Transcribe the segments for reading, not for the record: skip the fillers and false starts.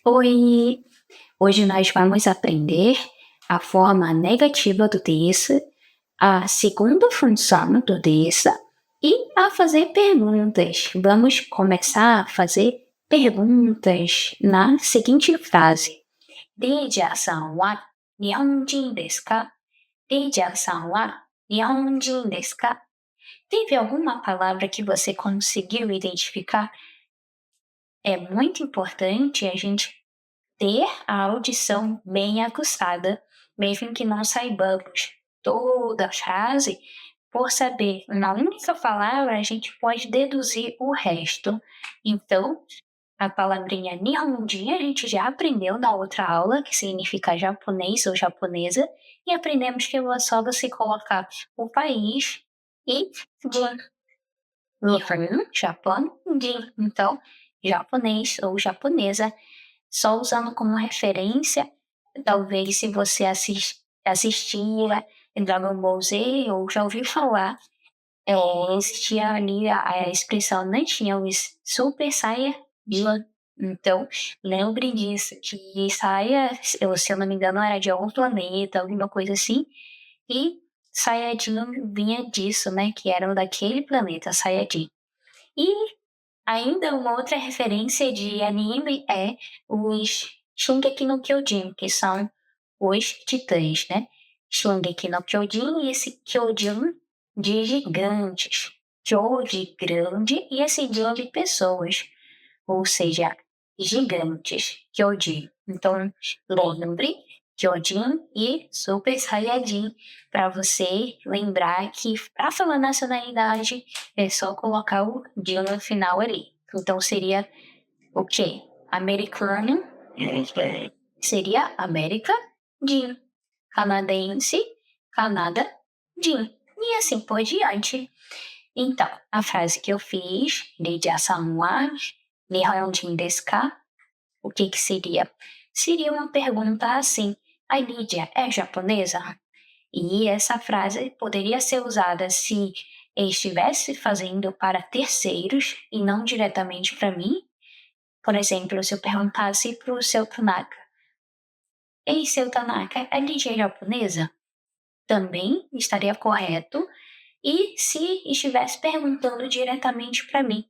Oi! Hoje nós vamos aprender a forma negativa do desse, a segunda função do desse e a fazer perguntas. Vamos começar a fazer perguntas na seguinte frase. Deja-san wa nihonjin desu ka? Deja-san wa nihonjin desu ka? Teve alguma palavra que você conseguiu identificar? É muito importante a gente ter a audição bem aguçada, mesmo que não saibamos toda a frase, por saber uma única palavra, a gente pode deduzir o resto. Então, a palavrinha Nihonjin a gente já aprendeu na outra aula, que significa japonês ou japonesa, e aprendemos que é só você colocar o país e Jin. Nihon, Japão, Jin. Então, japonês ou japonesa, só usando como referência, talvez se você assistia Dragon Ball Z ou já ouviu falar, existia ali a expressão, né? Tinha os Super Saiyajin. Então, lembre disso, que Saia, se eu não me engano, era de algum planeta, alguma coisa assim, e Saiyajin vinha disso, né? Que eram daquele planeta, Saiyajin. E ainda uma outra referência de anime é os Shingeki no Kyojin, que são os titãs, né? Shingeki no Kyojin e esse Kyojin de gigantes. Kyo de grande e esse Jin de pessoas, ou seja, gigantes. Kyojin. Então, lembre Kyojin e Super Saiyajin para você lembrar que para falar nacionalidade é só colocar o Jin no final ali. Então seria o quê? Americano seria América, Jin. Canadense, Canadá, Jin. E assim por diante. Então, a frase que eu fiz, Deja-san wa Nihonjin desu ka? O que seria? Seria uma pergunta assim, a Lídia é japonesa? E essa frase poderia ser usada se eu estivesse fazendo para terceiros e não diretamente para mim. Por exemplo, se eu perguntasse para o seu Tanaka, ei, seu Tanaka, a Lídia é japonesa? Também estaria correto. E se estivesse perguntando diretamente para mim,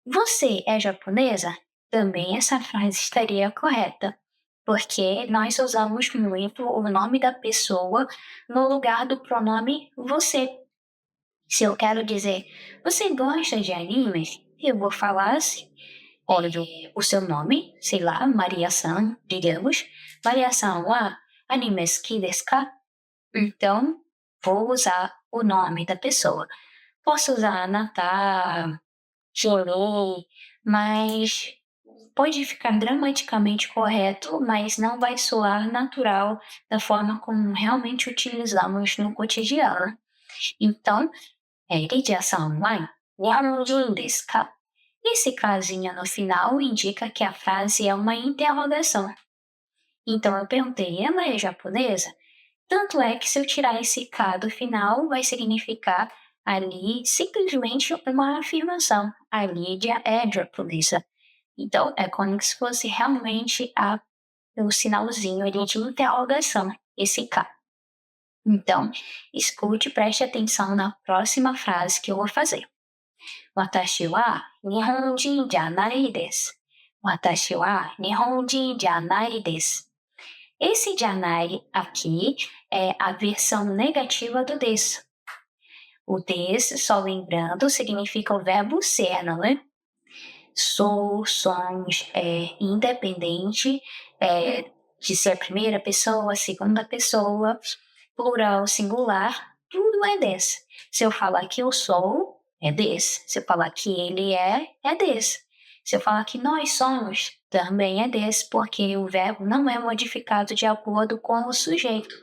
você é japonesa? Também essa frase estaria correta, porque nós usamos muito o nome da pessoa no lugar do pronome você. Se eu quero dizer, você gosta de animes? Eu vou falar assim, olha, o seu nome, sei lá, Maria-san, digamos. Maria-san wa animes ki desu ka? Então, vou usar o nome da pessoa. Posso usar Natal, chorei, mas pode ficar gramaticalmente correto, mas não vai soar natural da forma como realmente utilizamos no cotidiano. Então, Reija-san wa nihonjin desu ka? Esse casinha no final indica que a frase é uma interrogação. Então eu perguntei, ela é japonesa? Tanto é que se eu tirar esse K do final, vai significar ali simplesmente uma afirmação. A Lídia é japonesa. Então, é como se fosse realmente o sinalzinho ali de interrogação, esse K. Então, escute e preste atenção na próxima frase que eu vou fazer. Watashi wa nihonjin janai desu. Watashi wa nihonjin janai desu. Esse janai aqui é a versão negativa do desu. O desu, só lembrando, significa o verbo ser, não é? Sou, somos, independente de ser primeira pessoa, segunda pessoa, plural, singular, tudo é desse. Se eu falar que eu sou, é desse. Se eu falar que ele é desse. Se eu falar que nós somos, também é desse, porque o verbo não é modificado de acordo com o sujeito.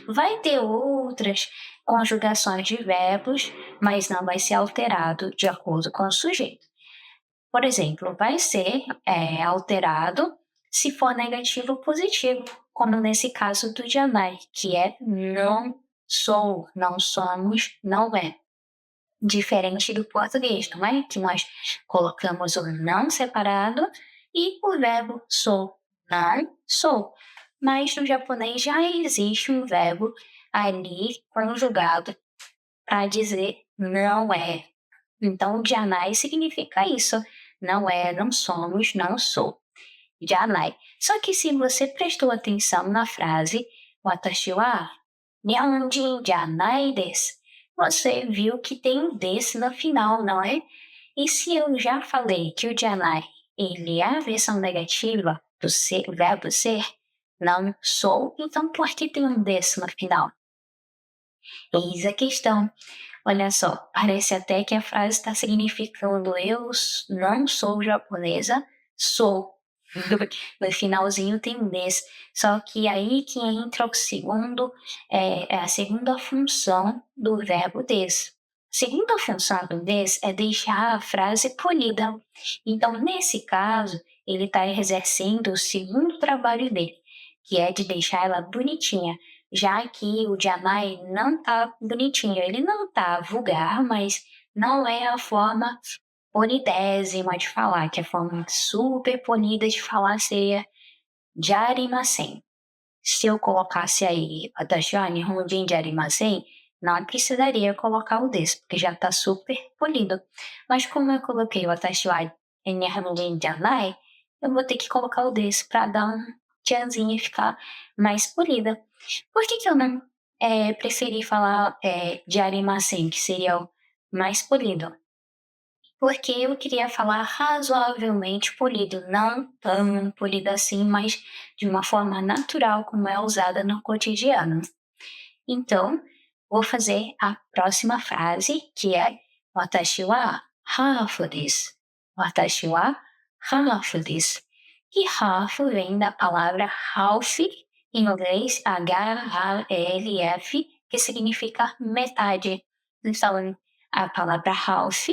Vai ter outras conjugações de verbos, mas não vai ser alterado de acordo com o sujeito. Por exemplo, vai ser alterado se for negativo ou positivo, como nesse caso do janai, que é não sou, não somos, não é. Diferente do português, não é? Que nós colocamos o não separado e o verbo sou, não sou. Mas no japonês já existe um verbo ali conjugado para dizer não é. Então, janai significa isso. Não é, não somos, não sou. Janai. Só que se você prestou atenção na frase watashi wa nihonjin janai desu, você viu que tem um desse no final, não é? E se eu já falei que o janai ele é a versão negativa do ser, verbo ser, não sou, então por que tem um desse no final? Eis a questão. Olha só, parece até que a frase está significando não sou japonesa, sou. No finalzinho tem um desse. Só que aí que entra o segundo, é a segunda função do verbo desse. A segunda função do desse é deixar a frase polida. Então, nesse caso, ele está exercendo o segundo trabalho dele, que é de deixar ela bonitinha, já que o Janai não tá bonitinho, ele não tá vulgar, mas não é a forma polidésima de falar, que é a forma super polida de falar seria Jarimasen. Se eu colocasse aí Watashi wa Nihonjin Jarimasen, não precisaria colocar o desse, porque já tá super polido. Mas como eu coloquei o Watashi wa Nihonjin Janai, eu vou ter que colocar o desse para dar um tchanzinho e ficar mais polida. Por que eu não preferi falar de Arimasen, que seria o mais polido? Porque eu queria falar razoavelmente polido, não tão polido assim, mas de uma forma natural como é usada no cotidiano. Então, vou fazer a próxima frase, que é Watashi wa hafu desu. Watashi wa hafu desu. E hafu vem da palavra half, em inglês H-A-L-F, que significa metade. Então, a palavra half,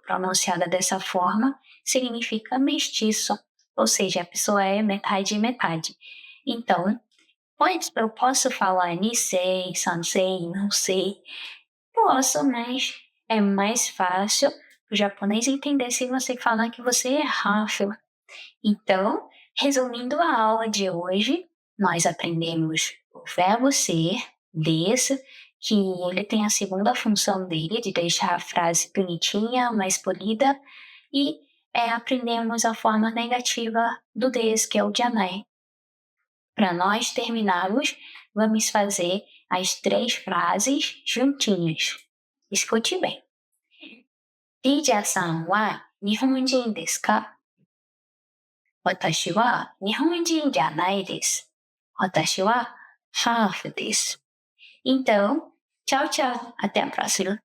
pronunciada dessa forma, significa mestiço, ou seja, a pessoa é metade e metade. Então, eu posso falar Nisei, Sansei, não sei. Posso, mas é mais fácil o japonês entender se você falar que você é Rafa. Então, resumindo a aula de hoje, nós aprendemos o verbo ser, desse, que ele tem a segunda função dele, de deixar a frase bonitinha, mais polida, e aprendemos a forma negativa do des, que é o janai. Para nós terminarmos, vamos fazer as 3 frases juntinhas. Escute bem. Teacher-san wa nihonjin desu ka? Watashi wa nihonjin janai desu. Watashi wa hafu desu. Então, tchau, tchau. Até a próxima.